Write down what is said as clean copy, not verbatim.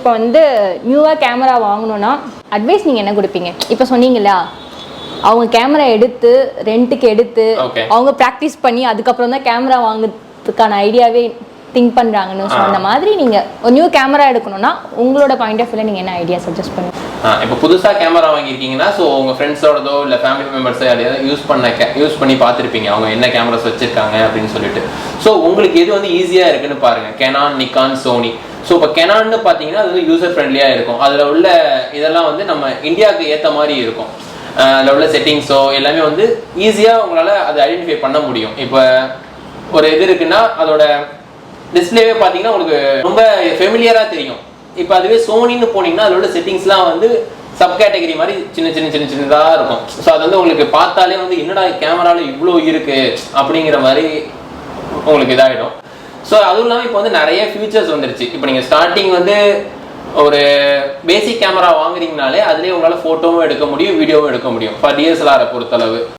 இப்போ வந்து நியூவாக கேமரா வாங்கணுன்னா அட்வைஸ் நீங்கள் என்ன கொடுப்பீங்க? இப்போ சொன்னீங்களா அவங்க கேமரா எடுத்து ரெண்ட்டுக்கு எடுத்து அவங்க ப்ராக்டிஸ் பண்ணி அதுக்கப்புறம் தான் கேமரா வாங்குறதுக்கான ஐடியாவே திங்க் பண்ணுறாங்கன்னு சொன்ன மாதிரி நீங்கள் ஒரு நியூ கேமரா எடுக்கணும்னா உங்களோட பாயிண்ட் ஆஃப் வியூவில் நீங்கள் என்ன ஐடியா சஜஸ்ட் பண்ணுங்க? இப்போ புதுசாக கேமரா வாங்கியிருக்கீங்கன்னா ஸோ உங்கள் ஃப்ரெண்ட்ஸோடதோ இல்லை ஃபேமிலி மெம்பர்ஸோ யாரையாவது யூஸ் பண்ணி பார்த்துருப்பீங்க அவங்க என்ன கேமராஸ் வச்சுருக்காங்க அப்படின்னு சொல்லிட்டு. ஸோ உங்களுக்கு எது வந்து ஈஸியாக இருக்குன்னு பாருங்கள். Canon, Nikon, Sony. ஸோ இப்போ கெனான்னு பார்த்தீங்கன்னா அது வந்து யூசர் ஃப்ரெண்ட்லியாக இருக்கும். அதில் உள்ள இதெல்லாம் வந்து நம்ம இந்தியாவுக்கு ஏற்ற மாதிரி இருக்கும். அதில் உள்ள செட்டிங்ஸோ எல்லாமே வந்து ஈஸியாக உங்களால் அதை ஐடென்டிஃபை பண்ண முடியும். இப்போ ஒரு இது இருக்குன்னா அதோட டிஸ்பிளேவே பார்த்தீங்கன்னா உங்களுக்கு ரொம்ப ஃபெமிலியராக தெரியும். இப்போ அதுவே சோனின்னு போனீங்கன்னா அதோட செட்டிங்ஸ்லாம் வந்து சப் கேட்டகரி மாதிரி சின்னதாக இருக்கும். ஸோ அது வந்து உங்களுக்கு பார்த்தாலே வந்து என்னடா கேமராவில் இவ்வளோ இருக்குது அப்படிங்கிற மாதிரி உங்களுக்கு இதாகிடும். ஸோ அதுவும் இல்லாமல் இப்போ வந்து நிறைய ஃபியூச்சர்ஸ் வந்துருச்சு. இப்போ நீங்கள் ஸ்டார்டிங் வந்து ஒரு பேசிக் கேமரா வாங்குறீங்கனாலே அதுலேயே உங்களால் ஃபோட்டோவும் எடுக்க முடியும், வீடியோவும் எடுக்க முடியும். ஃபார் DSLR பொறுத்தளவு